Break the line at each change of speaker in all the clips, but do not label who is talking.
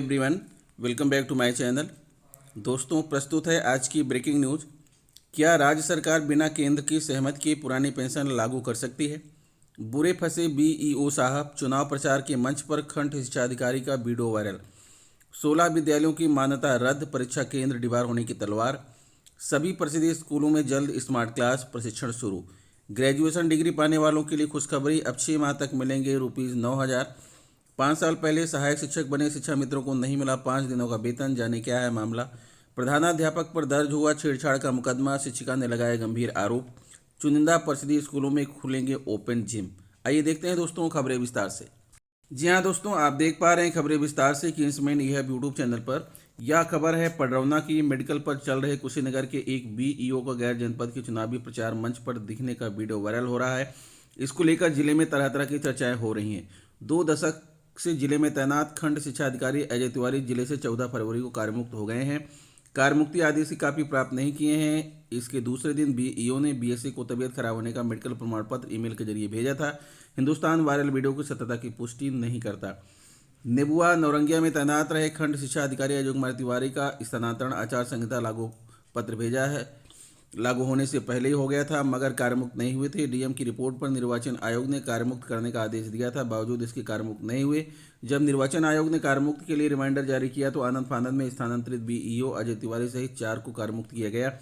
Everyone, welcome back to my channel. दोस्तों, प्रस्तुत है आज की ब्रेकिंग न्यूज़। क्या राज्य सरकार बिना केंद्र की सहमति के पुरानी पेंशन लागू कर सकती है? बुरे फंसे बीईओ साहब, चुनाव प्रचार के मंच पर खंड शिक्षा अधिकारी का वीडियो वायरल। 16 विद्यालयों की मान्यता रद्द, परीक्षा केंद्र डिबार होने की तलवार। सभी परिषदीय स्कूलों में जल्द स्मार्ट क्लास प्रशिक्षण शुरू। ग्रेजुएशन डिग्री पाने वालों के लिए खुशखबरी, अब 6 माह तक मिलेंगे ₹9,000। 5 साल पहले सहायक शिक्षक बने शिक्षा मित्रों को नहीं मिला 5 दिनों का वेतन, जाने क्या है मामला। प्रधानाध्यापक पर दर्ज हुआ छेड़छाड़ का मुकदमा, शिक्षिका ने लगाए गंभीर आरोप। चुनिंदा परिषदीय स्कूलों में खुलेंगे ओपन जिम। आइए देखते हैं दोस्तों खबरें विस्तार से। जी हाँ दोस्तों, आप देख पा रहे हैं खबरें विस्तार से कि इसमें यह है यूट्यूब चैनल पर। यह खबर है पडरौना की। मेडिकल पर चल रहे कुशीनगर के एक बीईओ का गैर जनपद के चुनावी प्रचार मंच पर दिखने का वीडियो वायरल हो रहा है। इसको लेकर जिले में तरह तरह की चर्चाएं हो रही हैं। 2 दशक से जिले में तैनात खंड शिक्षा अधिकारी अजय तिवारी जिले से 14 फरवरी को कार्यमुक्त हो गए हैं। कार्यमुक्ति आदेश की कापी प्राप्त नहीं किए हैं। इसके दूसरे दिन बीईओ ने बीएससी को तबीयत खराब होने का मेडिकल प्रमाण पत्र ईमेल के जरिए भेजा था। हिंदुस्तान वायरल वीडियो की सत्यता की पुष्टि नहीं करता। नेबुआ नौरंगिया में तैनात रहे खंड शिक्षा अधिकारी अजय कुमार तिवारी का स्थानांतरण आचार संहिता लागू पत्र भेजा है। लागू होने से पहले ही हो गया था, मगर कार्यमुक्त नहीं हुए थे। डीएम की रिपोर्ट पर निर्वाचन आयोग ने कार्यमुक्त करने का आदेश दिया था, बावजूद इसके कार्यमुक्त नहीं हुए। जब निर्वाचन आयोग ने कार्यमुक्त के लिए रिमाइंडर जारी किया तो आनंद फानंद में स्थानांतरित बीईओ अजय तिवारी सहित 4 को कार्यमुक्त किया गया।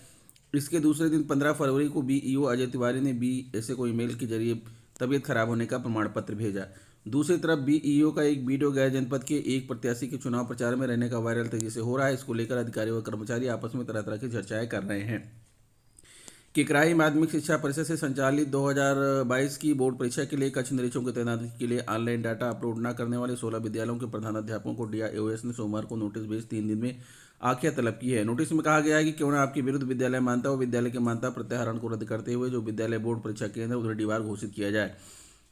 इसके दूसरे दिन 15 फरवरी को बीईओ अजय तिवारी ने बीएसए को ईमेल के जरिए तबीयत खराब होने का प्रमाण पत्र भेजा। दूसरी तरफ बीईओ का एक वीडियो गैर जनपद के एक प्रत्याशी के चुनाव प्रचार में रहने का वायरल तेजी से हो रहा है। इसको लेकर अधिकारी व कर्मचारी आपस में तरह तरह की चर्चाएं कर रहे हैं। किकराही माध्यमिक शिक्षा परिषद से संचालित 2022 की बोर्ड परीक्षा के लिए कक्ष निरीक्षकों की तैनाती के लिए ऑनलाइन डाटा अपलोड न करने वाले 16 विद्यालयों के प्रधानाध्यापकों को डीआईओएस ने सोमवार को नोटिस भेज 3 दिन में आख्या तलब की है। नोटिस में कहा गया है कि क्यों न आपके विरुद्ध विद्यालय मान्यता व विद्यालय की मान्यता प्रत्याहरण को रद्द करते हुए जो विद्यालय बोर्ड परीक्षा केंद्र उन्हें डिबार घोषित किया जाए।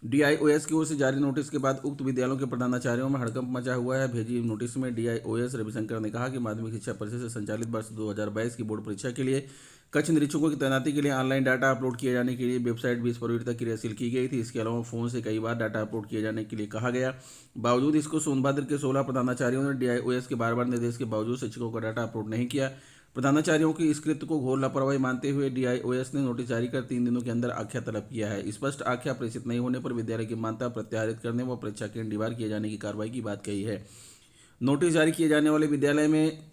डीआईओएस की ओर से जारी नोटिस के बाद उक्त विद्यालयों के प्रधानाचार्यों में हड़कंप मचा हुआ है। भेजी नोटिस में डीआईओएस रविशंकर ने कहा कि माध्यमिक शिक्षा परिषद से संचालित वर्ष 2022 की बोर्ड परीक्षा के लिए कक्ष निरीक्षकों की तैनाती के लिए ऑनलाइन डाटा अपलोड किए जाने के लिए वेबसाइट 20 फरवरी तक क्रियाशील की गई थी। इसके अलावा फोन से कई बार डाटा अपलोड किए जाने के लिए कहा गया। बावजूद इसको सोनभद्र के 16 प्रधानाचार्यों ने डीआईओएस के बार निर्देश के बावजूद शिक्षकों का डाटा अपलोड नहीं किया। प्रधानाचार्यों की इस कृत्य को घोर लापरवाही मानते हुए डीआईओएस ने नोटिस जारी कर 3 दिनों के अंदर आख्या तलब किया है। स्पष्ट आख्या प्रेषित नहीं होने पर विद्यालय की मान्यता प्रत्याहरित करने व परीक्षा केंद्र डिबार किए जाने की कार्रवाई की बात कही है। नोटिस जारी किए जाने वाले विद्यालय में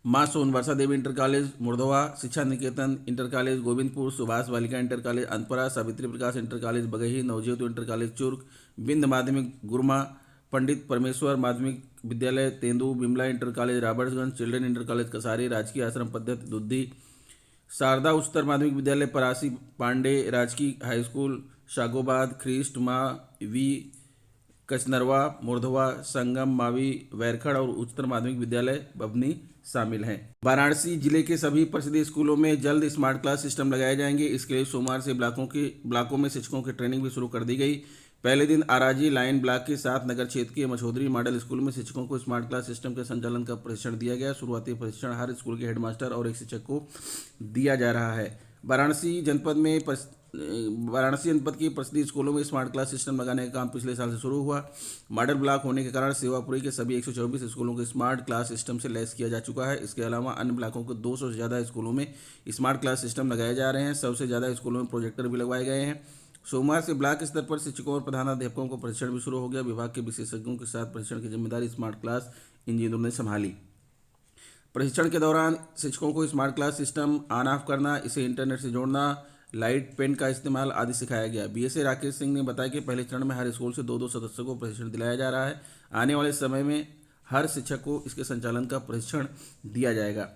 Maa Sonvarsha Devi inter college Murdhwa, Shiksha Niketan inter college Govindpur, Subhash Balika inter college Anpara, Savitri Prakash inter college Bagahi, Navjyoti inter college Churk, Bind Madhyamik Gurma, Pandit Parmeshwar Madhyamik Vidyalaya Tendu, Bimla inter college Robertsganj, children inter college Kasari, Rajkiya Ashram पद्धति दुद्धी, शारदा उच्चतर माध्यमिक विद्यालय परासी, पांडे राजकीय हाईस्कूल शागोबाद, ख्रीस्ट माँ वी कचनरवा, मुर्धवा, संगम, मावी, वैरखड़ और उच्चतर माध्यमिक विद्यालय बभनी शामिल हैं। वाराणसी जिले के सभी परिषदीय स्कूलों में जल्द स्मार्ट क्लास सिस्टम लगाए जाएंगे। इसके लिए सोमवार से ब्लॉकों में शिक्षकों की ट्रेनिंग भी शुरू कर दी गई। पहले दिन आराजी लाइन ब्लॉक के साथ नगर क्षेत्र के मछोदरी मॉडल स्कूल में शिक्षकों को स्मार्ट क्लास सिस्टम के संचालन का प्रशिक्षण दिया गया। शुरुआती प्रशिक्षण हर स्कूल के हेडमास्टर और एक शिक्षक को दिया जा रहा है। वाराणसी जनपद की परिषदीय स्कूलों में स्मार्ट क्लास सिस्टम लगाने का काम पिछले साल से शुरू हुआ। मॉडल ब्लॉक होने के कारण सेवापुरी के सभी 124 स्कूलों को स्मार्ट क्लास सिस्टम से लैस किया जा चुका है। इसके अलावा अन्य ब्लॉकों के 200 से ज़्यादा स्कूलों में स्मार्ट क्लास सिस्टम लगाए जा रहे हैं। सबसे ज़्यादा स्कूलों में प्रोजेक्टर भी लगवाए गए हैं। सोमवार से ब्लॉक स्तर पर शिक्षकों और प्रधानाध्यापकों को प्रशिक्षण भी शुरू हो गया। विभाग के विशेषज्ञों के साथ प्रशिक्षण की जिम्मेदारी स्मार्ट क्लास इंजीनियरों ने संभाली। प्रशिक्षण के दौरान शिक्षकों को smart class system on off करना, इसे इंटरनेट से जोड़ना, लाइट पेन का इस्तेमाल आदि सिखाया गया। बीएसए राकेश सिंह ने बताया कि पहले चरण में हर स्कूल से 2-2 सदस्यों को प्रशिक्षण दिलाया जा रहा है। आने वाले समय में हर शिक्षक को इसके संचालन का प्रशिक्षण दिया जाएगा।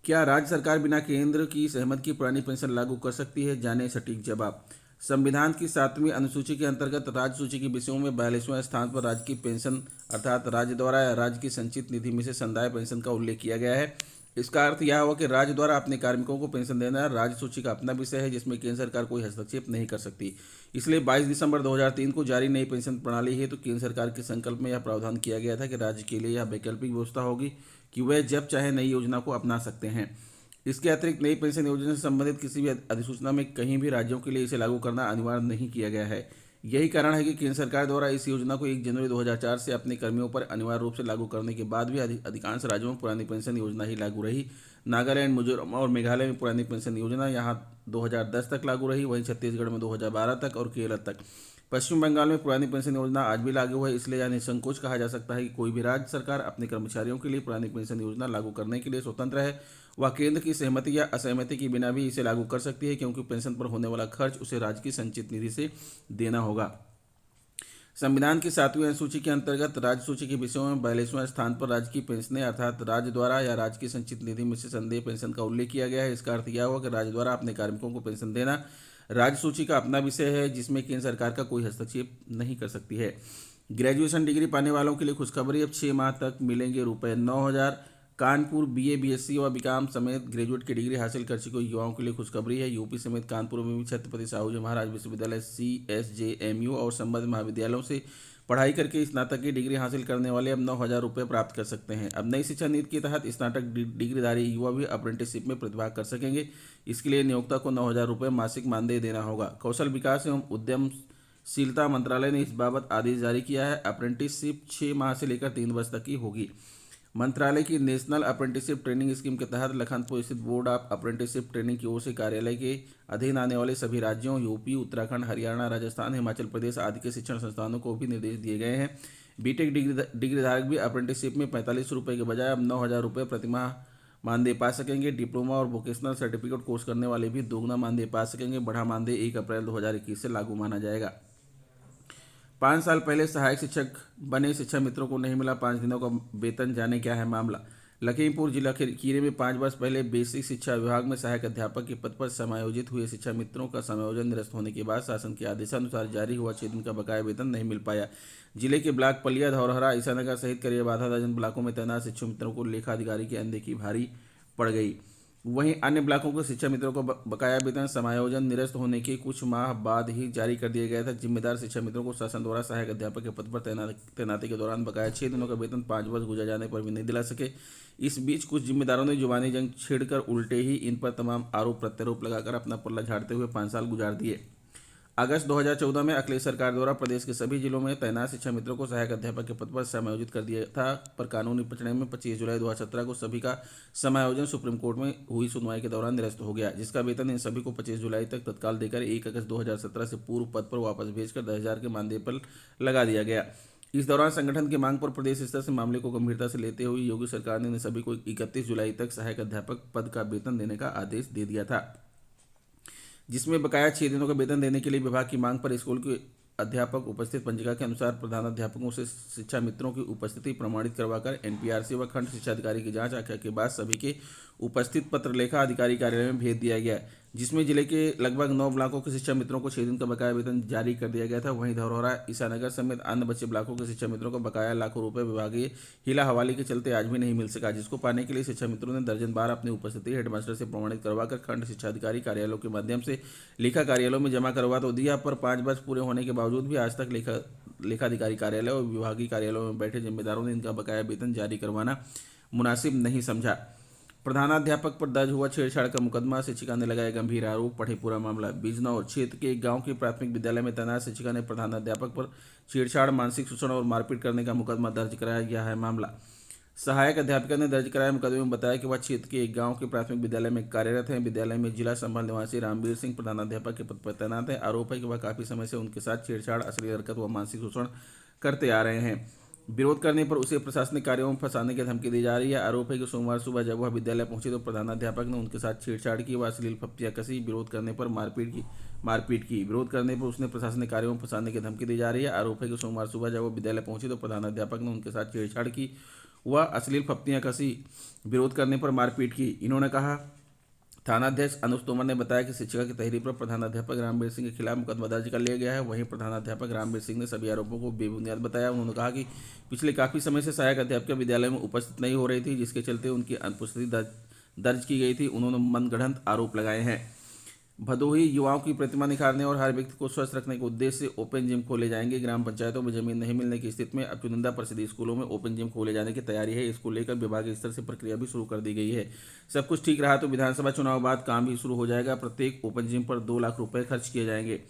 क्या राज्य सरकार बिना केंद्र की सहमति की पुरानी पेंशन लागू कर सकती है? जाने सटीक जवाब। संविधान की 7वीं अनुसूची के अंतर्गत राज्य सूची के विषयों में 42वें स्थान पर राज्य की पेंशन अर्थात राज्य द्वारा या राज्य की संचित निधि में से संदाय पेंशन का उल्लेख किया गया है। इसका अर्थ यह हुआ कि राज्य द्वारा अपने कार्मिकों को पेंशन देना राज्य सूची का अपना विषय है, जिसमें केंद्र सरकार कोई हस्तक्षेप नहीं कर सकती। इसलिए 22 दिसंबर 2003 को जारी नई पेंशन प्रणाली है तो केंद्र सरकार के संकल्प में यह प्रावधान किया गया था कि राज्य के लिए यह वैकल्पिक व्यवस्था होगी कि वह जब चाहे नई योजना को अपना सकते हैं। इसके अतिरिक्त नई पेंशन योजना से संबंधित किसी भी अधिसूचना में कहीं भी राज्यों के लिए इसे लागू करना अनिवार्य नहीं किया गया है। यही कारण है कि केंद्र सरकार द्वारा इस योजना को 1 जनवरी 2004 से अपने कर्मियों पर अनिवार्य रूप से लागू करने के बाद भी अधिकांश राज्यों में पुरानी पेंशन योजना ही लागू रही। नागालैंड, मिजोरम और मेघालय में पुरानी पेंशन योजना यहाँ 2010 तक लागू रही, वहीं छत्तीसगढ़ में 2012 तक और केरल तक। पश्चिम बंगाल में पुरानी पेंशन योजना आज भी लागू है, इसलिए यह निसंकोच कहा जा सकता है कि कोई भी राज्य सरकार अपने कर्मचारियों के लिए पुरानी पेंशन योजना लागू करने के लिए स्वतंत्र है। वह केंद्र की सहमति या असहमति के बिना भी इसे लागू कर सकती है, क्योंकि पेंशन पर होने वाला खर्च उसे राज्य की संचित निधि से देना होगा। संविधान की 7वीं अनुसूची के अंतर्गत राज्य सूची के विषयों में 42वें स्थान पर राज्य की पेंशनें अर्थात राज्य द्वारा या राज्य की संचित निधि में से संदेय पेंशन का उल्लेख किया गया है। इसका अर्थ यह हुआ कि राज्य द्वारा अपने कार्मिकों को पेंशन देना राज्य सूची का अपना विषय है, जिसमें केंद्र सरकार का कोई हस्तक्षेप नहीं कर सकती है। ग्रेजुएशन डिग्री पाने वालों के लिए खुशखबरी, अब 6 माह तक मिलेंगे ₹9,000। कानपुर बीए, बीएससी व बीकॉम समेत ग्रेजुएट की डिग्री हासिल कर चुके युवाओं के लिए खुशखबरी है। यूपी समेत कानपुर में भी छत्रपति साहू जी महाराज विश्वविद्यालय CSJMU और संबद्ध महाविद्यालयों से पढ़ाई करके स्नातक की डिग्री हासिल करने वाले अब ₹9,000 प्राप्त कर सकते हैं। अब नई शिक्षा नीति के तहत स्नातक डिग्रीधारी युवा भी अप्रेंटिसशिप में प्रतिभाग कर सकेंगे। इसके लिए नियोक्ता को ₹9,000 मासिक मानदेय देना होगा। कौशल विकास एवं उद्यमशीलता मंत्रालय ने इस बाबत आदेश जारी किया है। अप्रेंटिसशिप 6 माह से लेकर 3 वर्ष तक की होगी। मंत्रालय की नेशनल अप्रेंटिसशिप ट्रेनिंग स्कीम के तहत लखनपुर स्थित बोर्ड ऑफ अप्रेंटिसशिप ट्रेनिंग की ओर से कार्यालय के अधीन आने वाले सभी राज्यों यूपी, उत्तराखंड, हरियाणा, राजस्थान, हिमाचल प्रदेश आदि के शिक्षण संस्थानों को भी निर्देश दिए गए हैं। बीटेक डिग्रीधारक भी अप्रेंटिसशिप में ₹45 के बजाय अब ₹9,000 प्रतिमाह मानदेय पा सकेंगे। डिप्लोमा और वोकेशनल सर्टिफिकेट कोर्स करने वाले भी दोगुना मानदेय पा सकेंगे। बढ़ा मानदेय 1 अप्रैल 2021 से लागू माना जाएगा। 5 साल पहले सहायक शिक्षक बने शिक्षा मित्रों को नहीं मिला 5 दिनों का वेतन, जाने क्या है मामला। लखीमपुर जिला खीरी में 5 वर्ष पहले बेसिक शिक्षा विभाग में सहायक अध्यापक के पद पर समायोजित हुए शिक्षा मित्रों का समायोजन निरस्त होने के बाद शासन के आदेशानुसार जारी हुआ 6 दिन का बकाया वेतन नहीं मिल पाया। जिले के ब्लॉक पलिया, धौरहरा, ईसानगर सहित करीब आधा दर्जन ब्लॉकों में तैनात शिक्षा मित्रों को लेखा अधिकारी की अनदेखी भारी पड़ गई। वहीं अन्य ब्लॉकों के शिक्षा मित्रों को बकाया वेतन समायोजन निरस्त होने के कुछ माह बाद ही जारी कर दिया गया था। जिम्मेदार शिक्षा मित्रों को शासन द्वारा सहायक अध्यापक के पद पर तैनाती के दौरान बकाया 6 दिनों का वेतन 5 वर्ष गुजर जाने पर भी नहीं दिला सके। इस बीच कुछ जिम्मेदारों ने जुबानी जंग छेड़कर उल्टे ही इन पर तमाम आरोप प्रत्यारोप लगाकर अपना पल्ला झाड़ते हुए 5 साल गुजार दिए। अगस्त 2014 में अखिलेश सरकार द्वारा प्रदेश के सभी जिलों में तैनात शिक्षा मित्रों को सहायक अध्यापक के पद पर समायोजित कर दिया था, पर कानूनी प्रकरण में 25 जुलाई 2017 को सभी का समायोजन सुप्रीम कोर्ट में हुई सुनवाई के दौरान निरस्त हो गया, जिसका वेतन इन सभी को 25 जुलाई तक तत्काल देकर 1 अगस्त 2017 से पूर्व पद पर वापस भेजकर 10,000 के मानदेय पर लगा दिया गया। इस दौरान संगठन की मांग पर प्रदेश स्तर से मामले को गंभीरता से लेते हुए योगी सरकार ने सभी को 31 जुलाई तक सहायक अध्यापक पद का वेतन देने का आदेश दे दिया था, जिसमें बकाया 6 दिनों का वेतन देने के लिए विभाग की मांग पर स्कूल के अध्यापक उपस्थित पंजिका के अनुसार प्रधानाध्यापकों से शिक्षा मित्रों की उपस्थिति प्रमाणित करवाकर NPRC व खंड शिक्षा अधिकारी की जांच आख्या के बाद सभी के उपस्थित पत्र लेखा अधिकारी कार्यालय में भेज दिया गया, जिसमें जिले के लगभग 9 ब्लॉकों के शिक्षा मित्रों को 6 दिन का बकाया वेतन जारी कर दिया गया था। वहीं धौरहरा, ईसानगर समेत अन्य बचे ब्लॉकों के शिक्षा मित्रों को बकाया लाखों रुपए विभागीय हिला हवाली के चलते आज भी नहीं मिल सका, जिसको पाने के लिए शिक्षा मित्रों ने दर्जन बार अपनी उपस्थिति हेडमास्टर से प्रमाणित करवाकर खंड शिक्षा अधिकारी कार्यालयों के माध्यम से लेखा कार्यालयों में जमा करवा तो दिया, पर 5 वर्ष पूरे होने के बावजूद भी आज तक लेखाधिकारी कार्यालय और विभागीय कार्यालयों में बैठे जिम्मेदारों ने इनका बकाया वेतन जारी करवाना मुनासिब नहीं समझा। प्रधानाध्यापक पर दर्ज हुआ छेड़छाड़ का मुकदमा, शिक्षिका ने लगाया गंभीर आरोप, पढ़े पूरा मामला। बिजनौर क्षेत्र के एक गांव के प्राथमिक विद्यालय में तैनात शिक्षिका ने प्रधानाध्यापक पर छेड़छाड़, मानसिक शोषण और मारपीट करने का मुकदमा दर्ज कराया गया है। मामला सहायक अध्यापिका ने दर्ज कराया मुकदमे में बताया कि वह क्षेत्र के एक गांव के प्राथमिक विद्यालय में कार्यरत हैं। विद्यालय में जिला संभाल निवासी रामवीर सिंह प्रधानाध्यापक के पद पर तैनात है। आरोप है कि वह काफी समय से उनके साथ छेड़छाड़, अश्लील हरकत व मानसिक शोषण करते आ रहे हैं। विरोध करने पर उसे प्रशासनिक कार्यों में फंसाने की धमकी दी जा रही है। आरोप है कि सोमवार सुबह जब वह विद्यालय पहुंची तो प्रधानाध्यापक ने उनके साथ छेड़छाड़ की व अश्लील फप्तियां कसी। विरोध करने पर मारपीट की। विरोध करने पर उसने प्रशासनिक कार्यों में फंसाने की धमकी दी जा रही है। आरोप है कि सोमवार सुबह जब वह विद्यालय पहुंची तो प्रधानाध्यापक ने उनके साथ छेड़छाड़ की व अश्लील फप्तियां कसी। विरोध करने पर मारपीट की। इन्होंने कहा। थानाध्यक्ष अनुज तोमर ने बताया कि शिक्षिका की तहरीर पर प्रधानाध्यापक रामवीर सिंह के खिलाफ मुकदमा दर्ज कर लिया गया है। वहीं प्रधानाध्यापक रामवीर सिंह ने सभी आरोपों को बेबुनियाद बताया। उन्होंने कहा कि पिछले काफ़ी समय से सहायक अध्यापिका विद्यालय में उपस्थित नहीं हो रही थी, जिसके चलते उनकी अनुपस्थिति दर्ज की गई थी। उन्होंने मनगढ़ंत आरोप लगाए हैं। भदोही युवाओं की प्रतिभा निखारने और हर व्यक्ति को स्वस्थ रखने के उद्देश्य से ओपन जिम खोले जाएंगे। ग्राम पंचायतों में जमीन नहीं मिलने की स्थिति में अब चुनिंदा परिषदीय स्कूलों में ओपन जिम खोले जाने की तैयारी है। इसको लेकर विभागीय स्तर से प्रक्रिया भी शुरू कर दी गई है। सब कुछ ठीक रहा तो विधानसभा चुनाव बाद काम भी शुरू हो जाएगा। प्रत्येक ओपन जिम पर 2 लाख रुपए खर्च किए जाएंगे।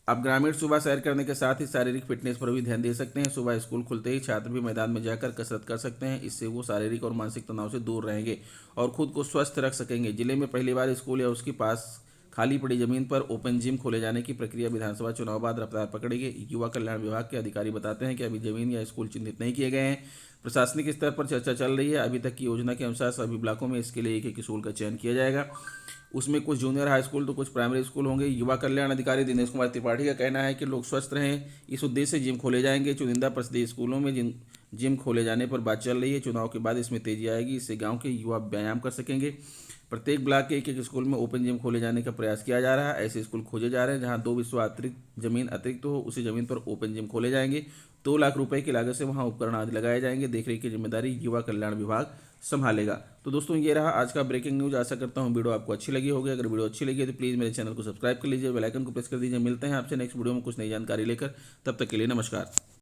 आप ग्रामीण सुबह सैर करने के साथ ही शारीरिक फिटनेस पर भी ध्यान दे सकते हैं। सुबह स्कूल खुलते ही छात्र भी मैदान में जाकर कसरत कर सकते हैं। इससे वो शारीरिक और मानसिक तनाव से दूर रहेंगे और खुद को स्वस्थ रख सकेंगे। जिले में पहली बार स्कूल या उसके पास खाली पड़ी जमीन पर ओपन जिम खोले जाने की प्रक्रिया विधानसभा चुनाव बाद रफ्तार पकड़ेगी। युवा कल्याण विभाग के अधिकारी बताते हैं कि अभी जमीन या स्कूल चिन्हित नहीं किए गए हैं। प्रशासनिक स्तर पर चर्चा चल रही है। अभी तक की योजना के अनुसार सभी ब्लॉकों में इसके लिए एक स्कूल का चयन किया जाएगा। उसमें कुछ जूनियर हाई स्कूल तो कुछ प्राइमरी स्कूल होंगे। युवा कल्याण अधिकारी दिनेश कुमार त्रिपाठी का कहना है कि लोग स्वस्थ रहें, इस उद्देश्य से जिम खोले जाएंगे। चुनिंदा परिषदीय स्कूलों में जिम खोले जाने पर बात चल रही है। चुनाव के बाद इसमें तेजी आएगी। इससे गांव के युवा व्यायाम कर सकेंगे। प्रत्येक ब्लॉक के एक स्कूल में ओपन जिम खोले जाने का प्रयास किया जा रहा है। ऐसे स्कूल खोजे जा रहे हैं जहां 2 विश्व अतिरिक्त जमीन अतिरिक्त हो, उसी जमीन पर ओपन जिम खोले जाएंगे। 2 लाख रुपए की लागत से वहां उपकरण आदि लगाए जाएंगे। देखरेख की जिम्मेदारी युवा कल्याण विभाग संभालेगा। तो दोस्तों, ये रहा आज का ब्रेकिंग न्यूज। आशा करता हूँ वीडियो आपको अच्छी लगी होगी। अगर वीडियो अच्छी लगी तो प्लीज़ मेरे चैनल को सब्सक्राइब कर लीजिए, बेल आइकन को प्रेस कर दीजिए। मिलते हैं आपसे नेक्स्ट वीडियो में कुछ नई जानकारी लेकर। तब तक के लिए नमस्कार।